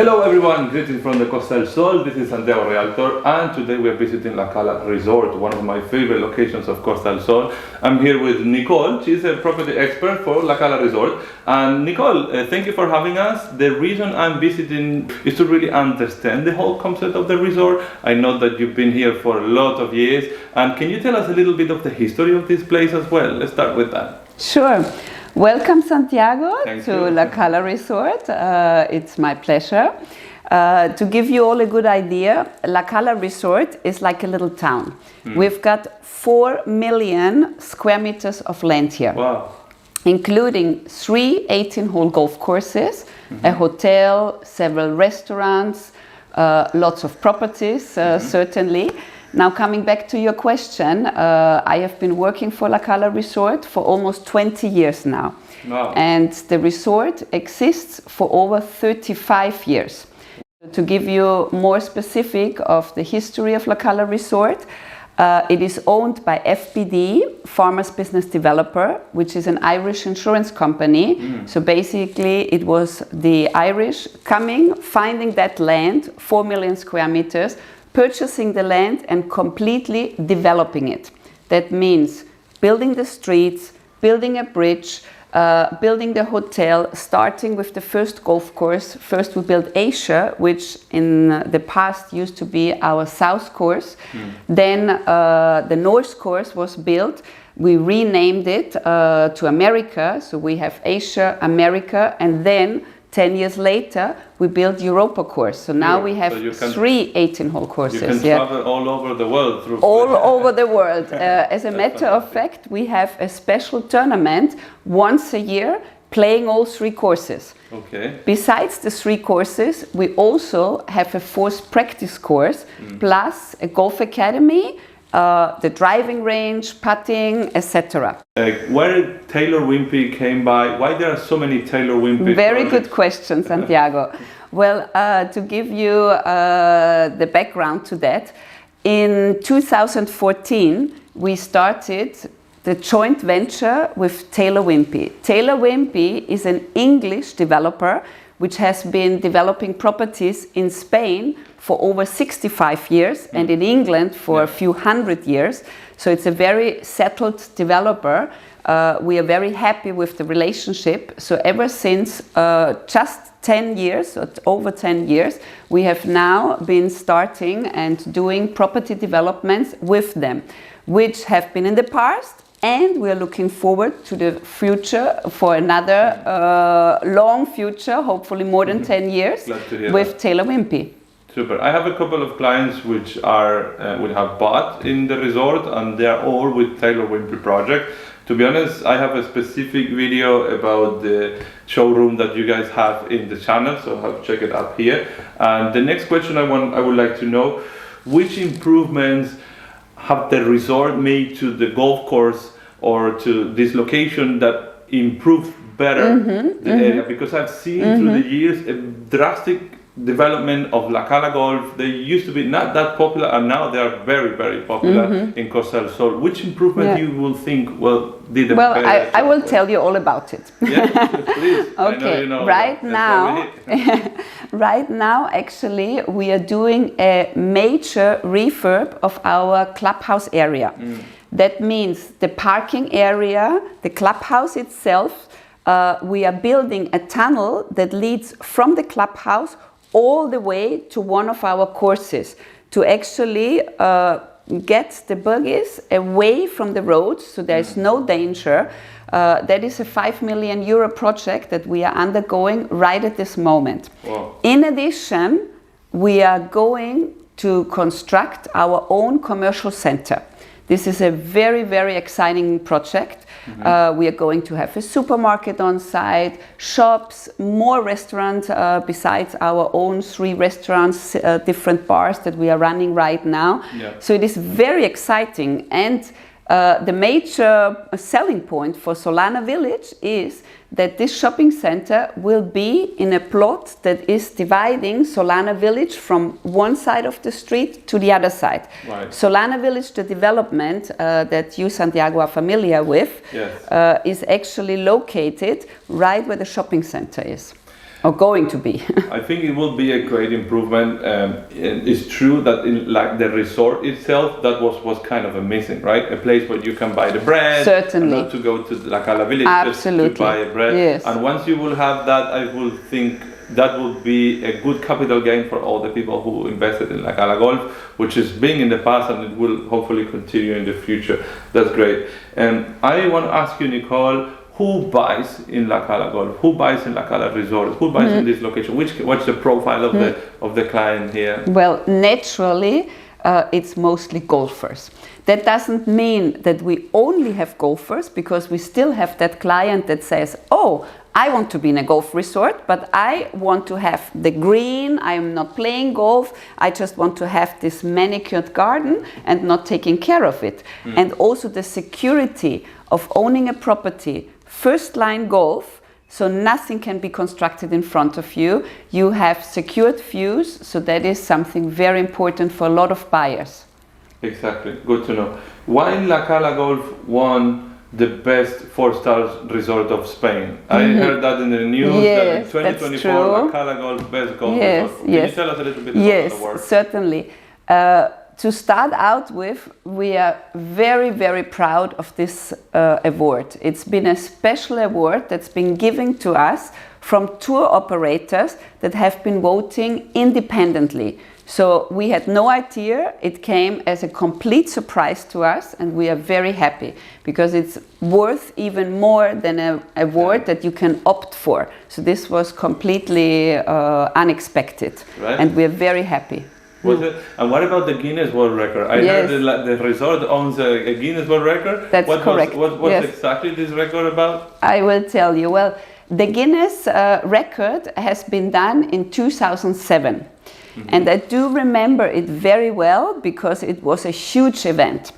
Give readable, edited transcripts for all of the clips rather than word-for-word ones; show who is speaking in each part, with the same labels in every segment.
Speaker 1: Hello everyone, greetings from the Costa del Sol. This is Santiago Realtor, and today we are visiting La Cala Resort, one of my favorite locations of Costa del Sol. I'm here with Nicole. She's a property expert for La Cala Resort. And Nicole, thank you for having us. The reason I'm visiting is to really understand the whole concept of the resort. I know that you've been here for a lot of years. And can you tell us a little bit of the history of this place as well? Let's start with that.
Speaker 2: Sure. Welcome, Santiago,
Speaker 1: Thank
Speaker 2: to
Speaker 1: you.
Speaker 2: La Cala Resort. It's my pleasure. To give you all a good idea, La Cala Resort is like a little town. We've got 4 million square meters of land here.
Speaker 1: Wow.
Speaker 2: Including 3 18-hole golf courses, a hotel, several restaurants, lots of properties, certainly. Now, coming back to your question, I have been working for La Cala Resort for almost 20 years now.
Speaker 1: Wow.
Speaker 2: And the resort exists for over 35 years. To give you more specific of the history of La Cala Resort, it is owned by FBD, Farmers Business Developer, which is an Irish insurance company. So basically it was the Irish coming, finding that land, 4 million square meters, purchasing the land and completely developing it. That means building the streets, building a bridge, building the hotel, starting with the first golf course. First we built Asia, which in the past used to be our south course. Then the north course was built. We renamed it to America, so we have Asia, America, and then 10 years later, we built Europa course. So now we have 3 18-hole courses.
Speaker 1: You can travel all over the world through.
Speaker 2: All over the world. As a matter of fact, we have a special tournament once a year, playing all 3 courses.
Speaker 1: Okay.
Speaker 2: Besides the 3 courses, we also have a 4th practice course, plus a golf academy, the driving range, putting, etc.
Speaker 1: Where Taylor Wimpey came by, why there are so many Taylor Wimpey
Speaker 2: Very
Speaker 1: projects?
Speaker 2: good question, Santiago. Well, to give you the background to that, in 2014 we started the joint venture with Taylor Wimpey. Taylor Wimpey is an English developer which has been developing properties in Spain for over 65 years and in England for a few hundred years. So it's a very settled developer. We are very happy with the relationship. So ever since just 10 years, or over 10 years, we have now been starting and doing property developments with them, which have been in the past. And we are looking forward to the future for another long future, hopefully more than 10 years, with Taylor Wimpey.
Speaker 1: Super. I have a couple of clients which are will have bought in the resort, and they are all with Taylor Wimpey project. To be honest, I have a specific video about the showroom that you guys have in the channel, so I'll have to check it up here. And the next question I would like to know, which improvements have the resort made to the golf course or to this location that improved better the area? Because I've seen through the years a drastic development of La Cala Golf. They used to be not that popular, and now they are very, very popular in Costa del Sol. Which improvement you will think, did a better
Speaker 2: Well, I will tell you all about it.
Speaker 1: Yeah, please.
Speaker 2: Okay,
Speaker 1: I know,
Speaker 2: right now, actually, we are doing a major refurb of our clubhouse area. That means the parking area, the clubhouse itself. We are building a tunnel that leads from the clubhouse all the way to one of our courses to actually get the buggies away from the roads, so there is no danger. That is a €5 million project that we are undergoing right at this moment.
Speaker 1: Wow.
Speaker 2: In addition, we are going to construct our own commercial center. This is a very, very exciting project. We are going to have a supermarket on site, shops, more restaurants besides our own 3 restaurants, different bars that we are running right now. So it is very exciting, and the major selling point for Solana Village is that this shopping center will be in a plot that is dividing Solana Village from one side of the street to the other side.
Speaker 1: Right.
Speaker 2: Solana Village, the development that you, Santiago, are familiar with, is actually located right where the shopping center is. or going to be.
Speaker 1: I think it will be a great improvement. It's true that in like the resort itself, that was kind of a missing, right? A place where you can buy the bread.
Speaker 2: Certainly.
Speaker 1: And not to go to the Cala village
Speaker 2: Absolutely.
Speaker 1: just to buy a bread.
Speaker 2: Yes.
Speaker 1: And once you will have that, I will think that would be a good capital gain for all the people who invested in La Cala Golf, which has been in the past and it will hopefully continue in the future. That's great. And I want to ask you, Nicole, who buys in La Cala Golf? Who buys in La Cala Resort? Who buys in this location? What's the profile of the client here?
Speaker 2: Well, naturally, it's mostly golfers. That doesn't mean that we only have golfers, because we still have that client that says, oh, I want to be in a golf resort, but I want to have the green, I'm not playing golf, I just want to have this manicured garden and not taking care of it. And also the security of owning a property, first line golf, so nothing can be constructed in front of you. You have secured views, so that is something very important for a lot of buyers.
Speaker 1: Exactly, good to know. Why La Cala Golf won the best 4-star resort of Spain? I heard that in the news,
Speaker 2: Yes,
Speaker 1: that in 2024 La Cala Golf best golf resort. Can you tell us a little bit about the work?
Speaker 2: Yes, certainly. To start out with, we are very, very proud of this award. It's been a special award that's been given to us from tour operators that have been voting independently. So we had no idea. It came as a complete surprise to us, and we are very happy because it's worth even more than an award that you can opt for. So this was completely unexpected, and we are very happy.
Speaker 1: Was it? And what about the Guinness World Record? I heard the resort owns a Guinness World Record.
Speaker 2: That's correct.
Speaker 1: What's exactly this record about?
Speaker 2: I will tell you. Well, the Guinness record has been done in 2007. And I do remember it very well because it was a huge event.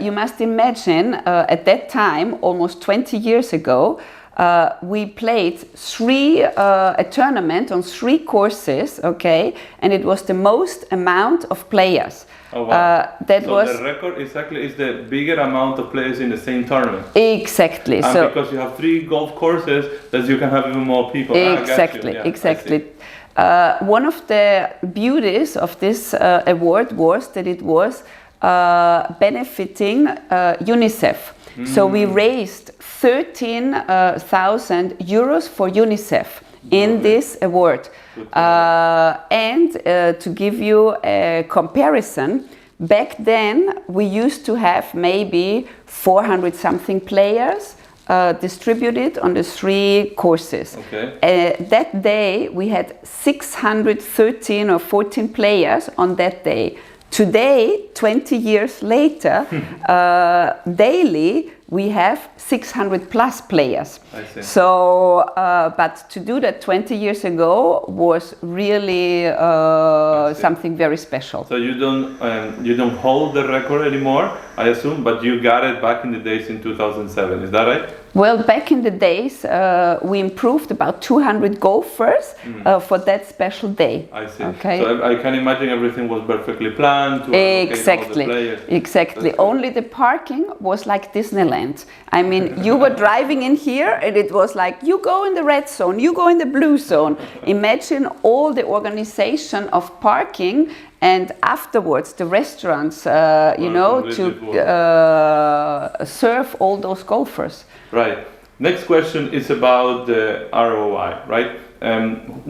Speaker 2: You must imagine at that time, almost 20 years ago, we played a tournament on 3 courses, okay, and it was the most amount of players.
Speaker 1: Oh, wow. The record exactly is the bigger amount of players in the same tournament.
Speaker 2: Exactly.
Speaker 1: And so because you have 3 golf courses, that you can have even more people.
Speaker 2: Exactly, exactly. One of the beauties of this award was that it was benefiting UNICEF. So we raised 13,000 euros for UNICEF in this award. And to give you a comparison, back then we used to have maybe 400 something players distributed on the 3 courses. Okay. That day we had 613 or 14 players on that day. Today, 20 years later, daily we have 600 plus players.
Speaker 1: I see.
Speaker 2: So, but to do that 20 years ago was really something very special.
Speaker 1: So you don't hold the record anymore, I assume, but you got it back in the days in 2007. Is that right?
Speaker 2: Well, back in the days, we improved about 200 golfers for that special day.
Speaker 1: I see.
Speaker 2: Okay.
Speaker 1: So I can imagine everything was perfectly planned to
Speaker 2: exactly.
Speaker 1: All the players.
Speaker 2: Exactly. Only the parking was like Disneyland. I mean, you were driving in here and it was like, you go in the red zone, you go in the blue zone. Imagine all the organization of parking and afterwards the restaurants, to serve all those golfers.
Speaker 1: Right. Next question is about the ROI, right?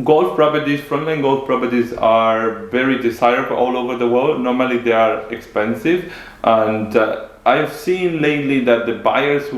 Speaker 1: Golf properties, frontline golf properties are very desirable all over the world. Normally they are expensive, and I've seen lately that the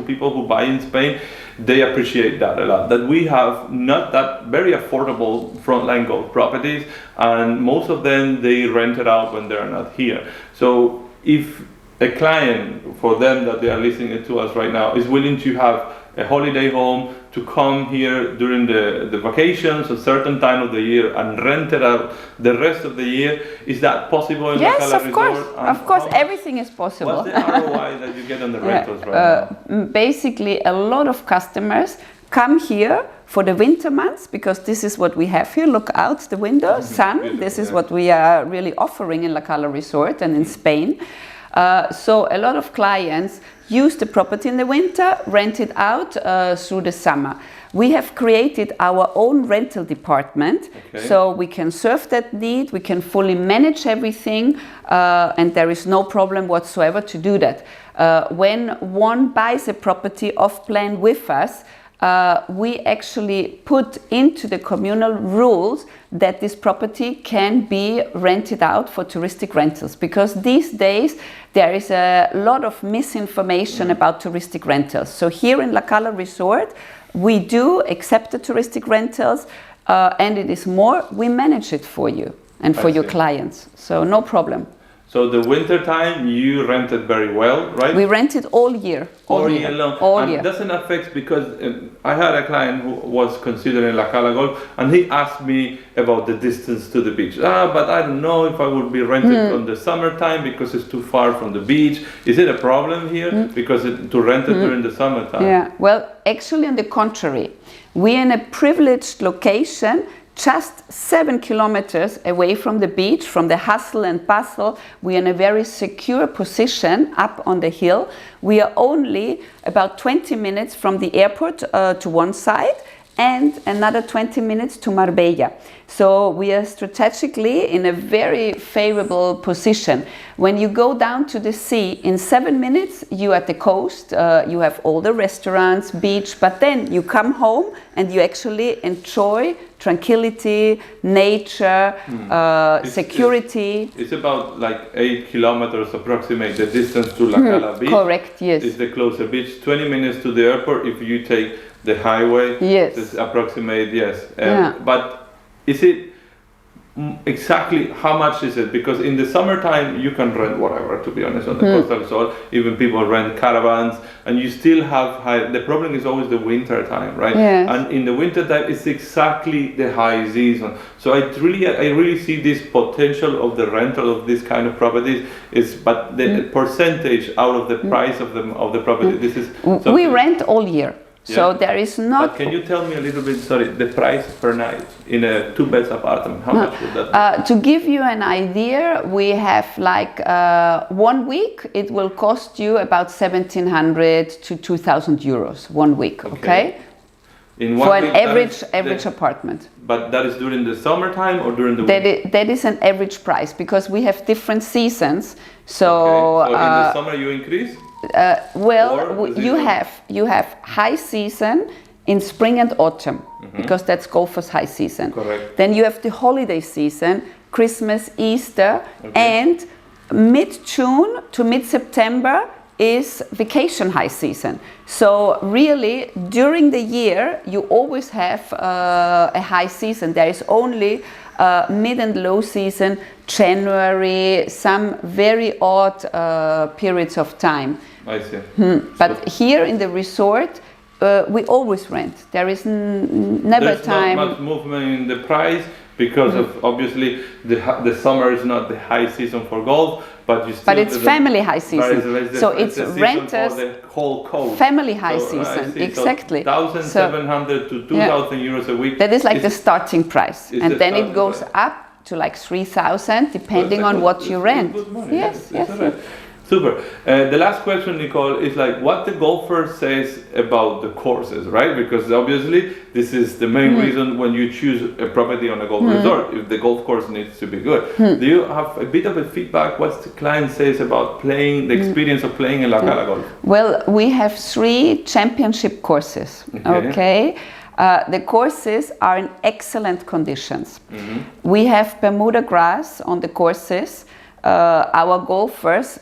Speaker 1: people who buy in Spain, they appreciate that a lot. That we have not that very affordable frontline golf properties, and most of them they rent it out when they're not here. So if a client, for them that they are listening to us right now, is willing to have a holiday home to come here during the vacations, a certain time of the year, and rent it out the rest of the year, is that possible in
Speaker 2: yes,
Speaker 1: La Cala Resort?
Speaker 2: Yes, of course, everything is possible.
Speaker 1: What's the ROI that you get on the rentals right now?
Speaker 2: Basically, a lot of customers come here for the winter months because this is what we have here. Look out the window, sun. This is what we are really offering in La Cala Resort and in Spain. So a lot of clients use the property in the winter, rent it out through the summer. We have created our own rental department, so we can serve that need, we can fully manage everything, and there is no problem whatsoever to do that. When one buys a property off plan with us, we actually put into the communal rules that this property can be rented out for touristic rentals, because these days there is a lot of misinformation about touristic rentals. So here in La Cala Resort, we do accept the touristic rentals, and it is more, we manage it for you and for your clients, so no problem.
Speaker 1: So the winter time you rent it very well, right?
Speaker 2: We rent it all year.
Speaker 1: All year long.
Speaker 2: All
Speaker 1: and
Speaker 2: year.
Speaker 1: It doesn't affect, because I had a client who was considering La Cala Golf, and he asked me about the distance to the beach. But I don't know if I would be rented on the summertime because it's too far from the beach. Is it a problem here? Because to rent it during the summertime?
Speaker 2: Yeah, well, actually on the contrary. We're in a privileged location, just 7 kilometers away from the beach, from the hustle and bustle. We are in a very secure position up on the hill. We are only about 20 minutes from the airport to one side, and another 20 minutes to Marbella. So we are strategically in a very favorable position. When you go down to the sea, in 7 minutes you're at the coast, you have all the restaurants, beach, but then you come home and you actually enjoy tranquility, nature, security.
Speaker 1: It's about like 8 kilometers approximate the distance to La Cala Beach.
Speaker 2: Correct, yes.
Speaker 1: It's the closer beach. 20 minutes to the airport if you take the highway.
Speaker 2: Yes.
Speaker 1: It's approximate, yes. But is it exactly how much is it? Because in the summertime you can rent whatever, to be honest, on the Costa del Sol. Even people rent caravans, and you still have high. The problem is always the winter time, right?
Speaker 2: Yes.
Speaker 1: And in the winter time it's exactly the high season. So I really see this potential of the rental of this kind of properties. But the percentage out of the price of the property. This is
Speaker 2: we rent all year. So there is not.
Speaker 1: But can you tell me a little bit, the price per night in a 2-bed apartment? How much would that be?
Speaker 2: To give you an idea, we have like 1 week. It will cost you about 1,700 to 2,000 euros 1 week. Okay.
Speaker 1: In 1
Speaker 2: for
Speaker 1: week,
Speaker 2: an average apartment.
Speaker 1: But that is during the summertime or during the winter?
Speaker 2: That is an average price, because we have different seasons. So,
Speaker 1: so in the summer you increase?
Speaker 2: You have high season in spring and autumn, because that's golfers' high season.
Speaker 1: Correct.
Speaker 2: Then you have the holiday season, Christmas, Easter, and mid-June to mid-September is vacation high season. So really, during the year, you always have a high season. There is only mid and low season, January, some very odd periods of time.
Speaker 1: I see.
Speaker 2: But here in the resort, we always rent. There is never time.
Speaker 1: There's not much movement in the price, because of obviously the summer is not the high season for golf, but you still.
Speaker 2: But it's family high season, so it's renters.
Speaker 1: For the whole coast.
Speaker 2: Family high season, exactly.
Speaker 1: So 1,700 to 2,000 euros a week.
Speaker 2: That is like the starting price, and then it goes up to like 3,000, depending on what you rent. Yes.
Speaker 1: Super. The last question, Nicole, is like what the golfer says about the courses, right? Because obviously this is the main reason when you choose a property on a golf resort, if the golf course needs to be good. Do you have a bit of a feedback? What the client says about playing, the experience of playing in La Cala Golf?
Speaker 2: Well, we have 3 championship courses, okay? The courses are in excellent conditions. We have Bermuda grass on the courses. Our golfers,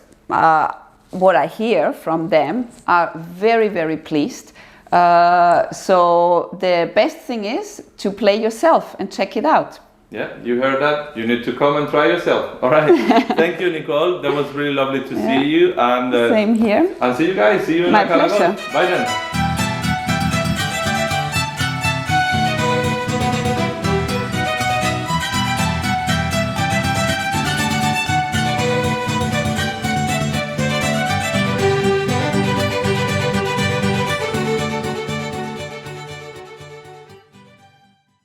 Speaker 2: what I hear from them, are very, very pleased. So the best thing is to play yourself and check it out.
Speaker 1: Yeah, you heard that. You need to come and try yourself. All right. Thank you, Nicole. That was really lovely to see you. And
Speaker 2: same here.
Speaker 1: And see you guys. See you in La Cala Golf. Bye then.